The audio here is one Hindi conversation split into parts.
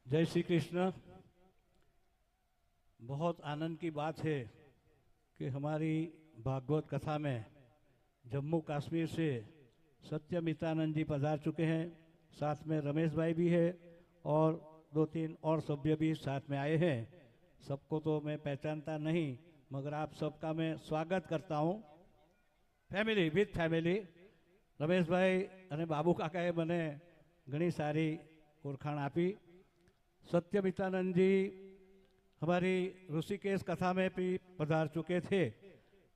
जय श्री कृष्ण। बहुत आनंद की बात है कि हमारी भागवत कथा में जम्मू कश्मीर से सत्यमितानंद जी पधार चुके हैं। साथ में रमेश भाई भी है और दो तीन और सभ्य भी साथ में आए हैं। सबको तो मैं पहचानता नहीं, मगर आप सबका मैं स्वागत करता हूं। Family with family. रमेश भाई અને બાબુ કાકાએ મને ઘણી સારી ઓળખાણ આપી। सत्यमितानंद जी हमारी ऋषिकेश कथा में भी पधार चुके थे,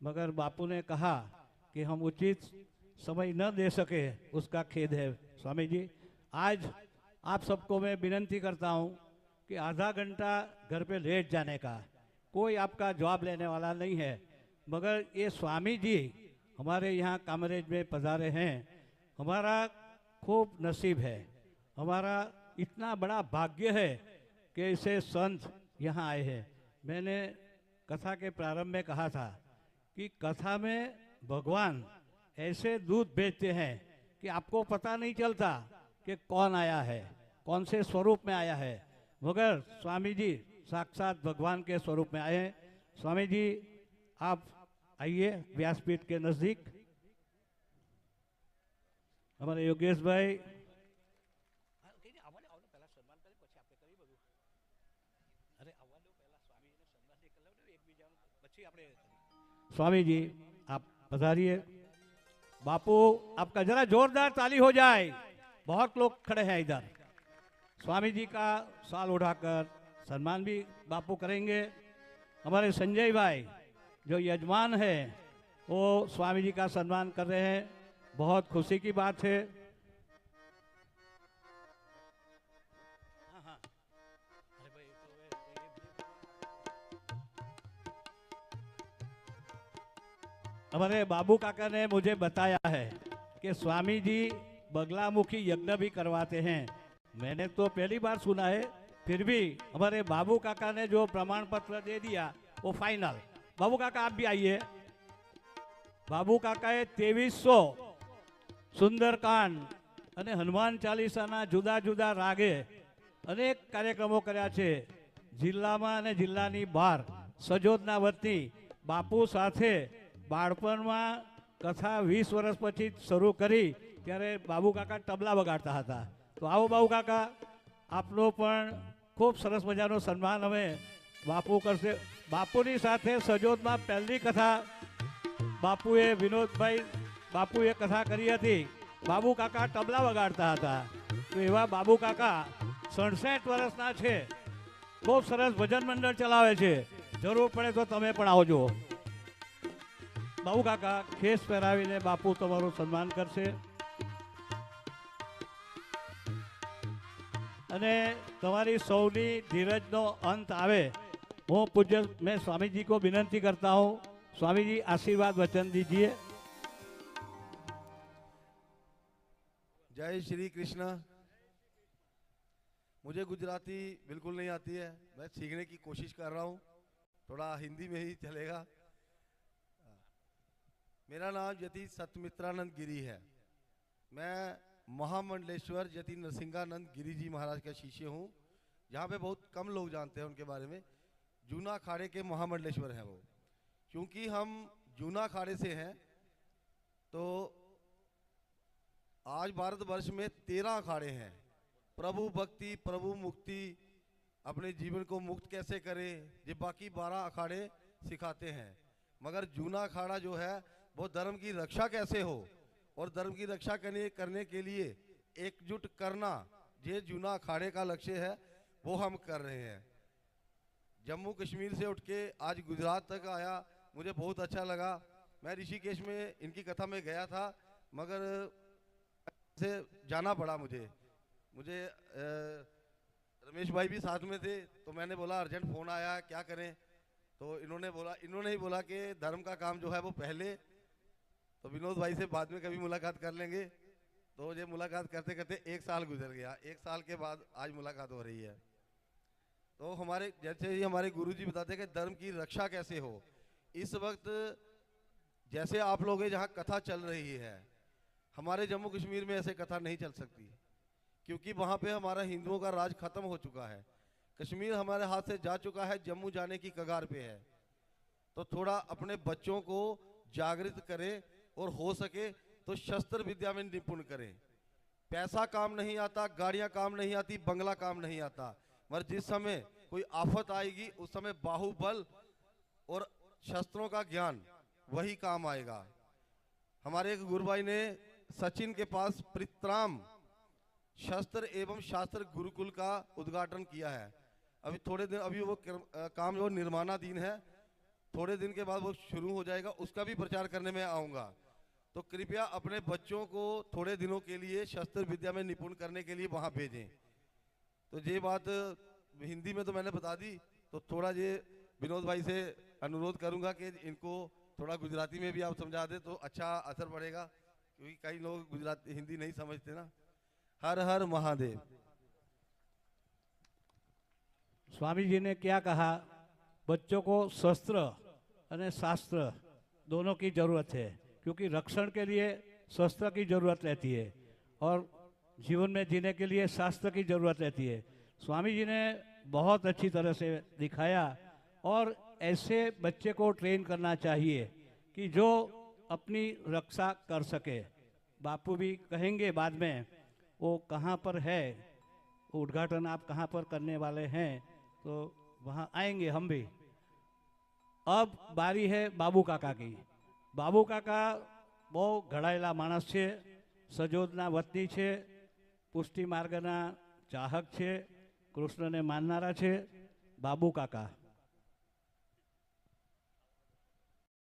मगर बापू ने कहा कि हम उचित समय न दे सके, उसका खेद है। स्वामी जी, आज आप सबको मैं विनंती करता हूं कि आधा घंटा घर पे लेट जाने का, कोई आपका जवाब लेने वाला नहीं है, मगर ये स्वामी जी हमारे यहाँ कामरेज में पधारे हैं, हमारा खूब नसीब है, हमारा इतना बड़ा भाग्य है कि ऐसे संत यहाँ आए हैं। मैंने कथा के प्रारंभ में कहा था कि कथा में भगवान ऐसे दूत भेजते हैं कि आपको पता नहीं चलता कि कौन आया है, कौन से स्वरूप में आया है, मगर स्वामी जी साक्षात भगवान के स्वरूप में आए हैं। स्वामी जी आप आइए व्यासपीठ के नज़दीक। हमारे योगेश भाई स्वामी जी आप पधारिए। बापू आपका जरा जोरदार ताली हो जाए, बहुत लोग खड़े हैं इधर। स्वामी जी का शाल उठाकर सम्मान भी बापू करेंगे। हमारे संजय भाई जो यजमान है वो स्वामी जी का सम्मान कर रहे हैं, बहुत खुशी की बात है। हमारे बाबू काका ने मुझे बताया है कि स्वामी जी बगलामुखी यज्ञ भी करवाते हैं। मैंने तो पहली बार सुना है, फिर भी हमारे बाबू काका ने जो प्रमाण पत्र दे दिया वो फाइनल। बाबू काका आप भी आइए। बाबू काकाए 2300 सुंदरकांड અને હનુમાન ચાલીસાના જુદા જુદા રાગે અનેક કાર્યક્રમો કર્યા છે। જિલ્લામાં અને જિલ્લાની બહાર સજોદના વતની બાપુ સાથે બાળપણમાં કથા 20 વર્ષ પછી શરૂ કરી ત્યારે બાબુ કાકા તબલા વગાડતા હતા। તો આવો બાબુ કાકા, આપનો પણ ખૂબ સરસ મજાનો સન્માન અમે બાપુ કરશે। બાપુની સાથે સજોદમાં પહેલી કથા બાપુએ વિનોદભાઈ બાપુએ કથા કરી હતી। બાબુ કાકા તબલા વગાડતા હતા। તો એવા બાબુ કાકા 67 વર્ષના છે, ખૂબ સરસ ભજન મંડળ ચલાવે છે। જરૂર પડે તો તમે પણ આવજો। બાબુ કાકા ખેસ પહેરાવીને બાપુ તમારું સન્માન કરશે અને તમારી સૌની ધીરજનો અંત આવે। હું પૂજ્ય मैं स्वामी जी को विनंती करता हूँ, स्वामी जी आशीर्वाद वचन दीजिए। जय श्री कृष्ण। मुझे गुजराती बिल्कुल नहीं आती है, मैं सीखने की कोशिश कर रहा हूँ, थोड़ा हिंदी में ही चलेगा। मेरा नाम यति सत्यमित्रानंद गिरी है। मैं महामंडलेश्वर यति नरसिंहानंद गिरी जी महाराज का शिष्य हूँ, जहाँ पे बहुत कम लोग जानते हैं उनके बारे में। जूना अखाड़े के महामंडलेश्वर हैं वो। क्योंकि हम जूना अखाड़े से हैं तो आज भारतवर्ष में 13 अखाड़े हैं। प्रभु भक्ति, प्रभु मुक्ति, अपने जीवन को मुक्त कैसे करें, ये बाकी 12 अखाड़े सिखाते हैं। मगर जूना अखाड़ा जो है वो धर्म की रक्षा कैसे हो और धर्म की रक्षा करने के लिए एकजुट करना, ये जूना अखाड़े का लक्ष्य है, वो हम कर रहे हैं। जम्मू कश्मीर से उठ के आज गुजरात तक आया, मुझे बहुत अच्छा लगा। मैं ऋषिकेश में इनकी कथा में गया था, मगर से जाना पड़ा मुझे रमेश भाई भी साथ में थे, तो मैंने बोला अर्जेंट फ़ोन आया, क्या करें। तो इन्होंने ही बोला कि धर्म का काम जो है वो पहले, तो विनोद भाई से बाद में कभी मुलाकात कर लेंगे। तो ये मुलाकात करते करते 1 साल गुजर गया। 1 साल के बाद आज मुलाकात हो रही है। तो हमारे जैसे ही हमारे गुरुजी बताते हैं कि धर्म की रक्षा कैसे हो। इस वक्त जैसे आप लोग जहाँ कथा चल रही है, हमारे जम्मू कश्मीर में ऐसे कथा नहीं चल सकती, क्योंकि वहाँ पे हमारा हिंदुओं का राज खत्म हो चुका है। कश्मीर हमारे हाथ से जा चुका है, जम्मू जाने की कगार पे है। तो थोड़ा अपने बच्चों को जागृत करें और हो सके तो शस्त्र विद्या में निपुण करें। पैसा काम नहीं आता, गाड़ियां काम नहीं आती, बंगला काम नहीं आता, मगर जिस समय कोई आफत आएगी उस समय बाहुबल और शस्त्रों का ज्ञान वही काम आएगा। हमारे एक गुरु भाई ने सचिन के पास प्रित्राम शस्त्र एवं शास्त्र गुरुकुल का उद्घाटन किया है। अभी थोड़े दिन, अभी वो काम जो निर्माणाधीन है, थोड़े दिन के बाद वो शुरू हो जाएगा, उसका भी प्रचार करने में आऊँगा। तो कृपया अपने बच्चों को थोड़े दिनों के लिए शस्त्र विद्या में निपुण करने के लिए वहाँ भेजें। तो ये बात हिंदी में तो मैंने बता दी, तो थोड़ा ये विनोद भाई से अनुरोध करूँगा कि इनको थोड़ा गुजराती में भी आप समझा दें तो अच्छा असर पड़ेगा, क्योंकि कई लोग गुजराती हिंदी नहीं समझते ना। हर हर महादेव। स्वामी जी ने क्या कहा, बच्चों को शस्त्र और शास्त्र दोनों की जरूरत है, क्योंकि रक्षण के लिए शस्त्र की जरूरत रहती है और जीवन में जीने के लिए शास्त्र की जरूरत रहती है। स्वामी जी ने बहुत अच्छी तरह से दिखाया और ऐसे बच्चे को ट्रेन करना चाहिए कि जो अपनी रक्षा कर सके। बापू भी कहेंगे बाद में वो कहाँ पर है, उद्घाटन आप कहाँ पर करने वाले हैं, तो वहाँ आएंगे हम भी। अब बारी है बाबू काका की। बाबू काका બહુ ઘડાયેલા માણસ છે, સજોદના વતની છે, પુષ્ટિ માર્ગના ચાહક છે, કૃષ્ણને માનનારા છે. બાબુ કાકા